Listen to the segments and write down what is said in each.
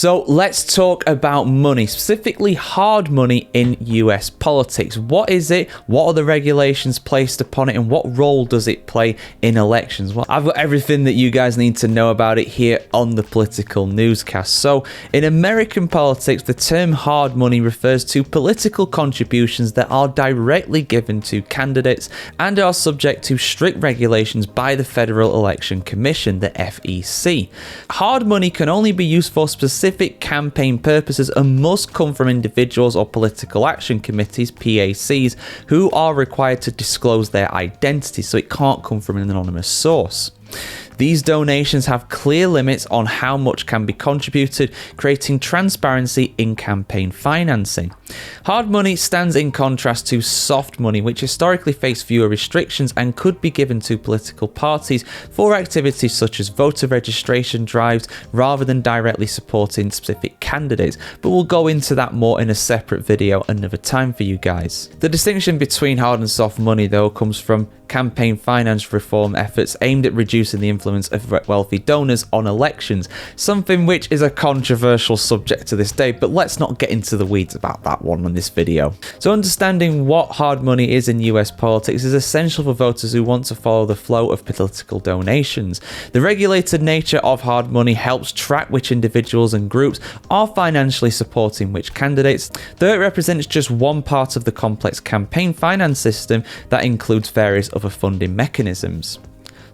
So let's talk about money, specifically hard money in US politics. What is it? What are the regulations placed upon it? And what role does it play in elections? Well, I've got everything that you guys need to know about it here on the Political Newscast. So in American politics, the term hard money refers to political contributions that are directly given to candidates and are subject to strict regulations by the Federal Election Commission, the FEC. Hard money can only be used for specific campaign purposes and must come from individuals or political action committees, PACs, who are required to disclose their identity, so it can't come from an anonymous source. These donations have clear limits on how much can be contributed, creating transparency in campaign financing. Hard money stands in contrast to soft money, which historically faced fewer restrictions and could be given to political parties for activities such as voter registration drives rather than directly supporting specific candidates. But we'll go into that more in a separate video another time for you guys. The distinction between hard and soft money, though, comes from campaign finance reform efforts aimed at reducing the influence of wealthy donors on elections, something which is a controversial subject to this day, but let's not get into the weeds about that one on this video. So understanding what hard money is in US politics is essential for voters who want to follow the flow of political donations. The regulated nature of hard money helps track which individuals and groups are financially supporting which candidates, though it represents just one part of the complex campaign finance system that includes various other funding mechanisms.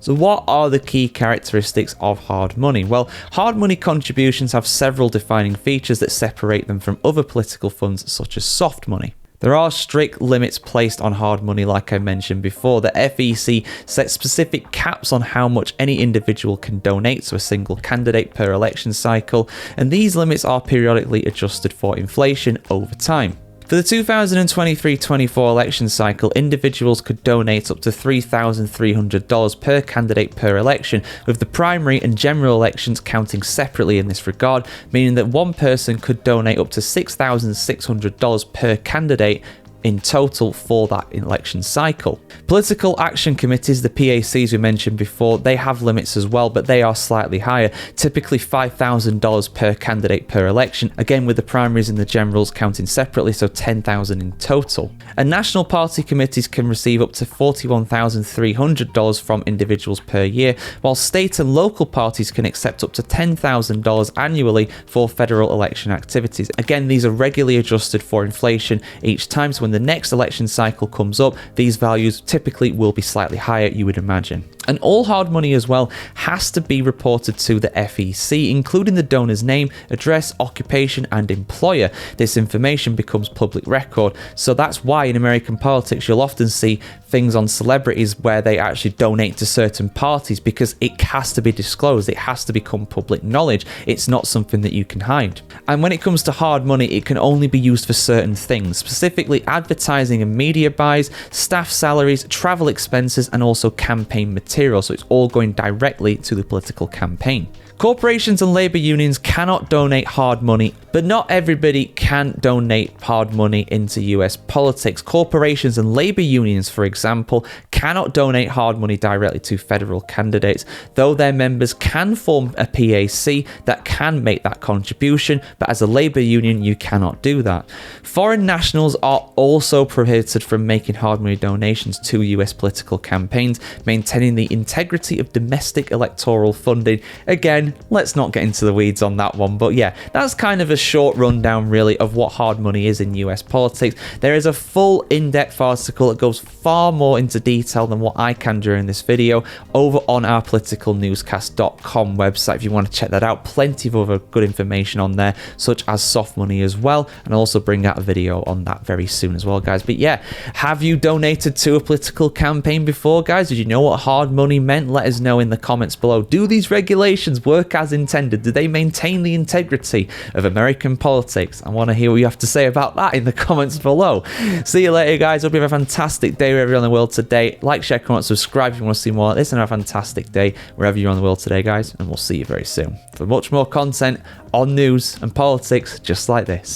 So what are the key characteristics of hard money? Well, hard money contributions have several defining features that separate them from other political funds such as soft money. There are strict limits placed on hard money, like I mentioned before. The FEC sets specific caps on how much any individual can donate to a single candidate per election cycle, and these limits are periodically adjusted for inflation over time. For the 2023-24 election cycle, individuals could donate up to $3,300 per candidate per election, with the primary and general elections counting separately in this regard, meaning that one person could donate up to $6,600 per candidate in total for that election cycle. Political action committees, the PACs we mentioned before, they have limits as well, but they are slightly higher, typically $5,000 per candidate per election, again with the primaries and the generals counting separately, so $10,000 in total. And national party committees can receive up to $41,300 from individuals per year, while state and local parties can accept up to $10,000 annually for federal election activities. Again, these are regularly adjusted for inflation each time, so when the next election cycle comes up, these values typically will be slightly higher, you would imagine. And all hard money as well has to be reported to the FEC, including the donor's name, address, occupation, and employer. This information becomes public record, so that's why in American politics you'll often see things on celebrities where they actually donate to certain parties, because it has to be disclosed, it has to become public knowledge. It's not something that you can hide. And when it comes to hard money, it can only be used for certain things, specifically advertising and media buys, staff salaries, travel expenses, and also campaign material. So it's all going directly to the political campaign. Corporations and labor unions cannot donate hard money, but not everybody can donate hard money into US politics. Corporations and labor unions, for example, cannot donate hard money directly to federal candidates, though their members can form a PAC that can make that contribution, but as a labor union, you cannot do that. Foreign nationals are also prohibited from making hard money donations to US political campaigns, maintaining the integrity of domestic electoral funding. Again, let's not get into the weeds on that one, but yeah, that's kind of a short rundown really of what hard money is in US politics. There is a full in-depth article that goes far more into detail than what I can during this video over on our politicalnewscast.com website if you want to check that out. Plenty of other good information on there, such as soft money as well, and I'll also bring out a video on that very soon as well, guys. But yeah, have you donated to a political campaign before, guys? Did you know what hard money meant? Let us know in the comments below. Do these regulations work as intended? Do they maintain the integrity of American politics? I want to hear what you have to say about that in the comments below. See you later, guys. Hope you have a fantastic day wherever you're on the world today. Like, share, comment, subscribe if you want to see more like this, and have a fantastic day wherever you're on the world today, guys, and we'll see you very soon for much more content on news and politics just like this.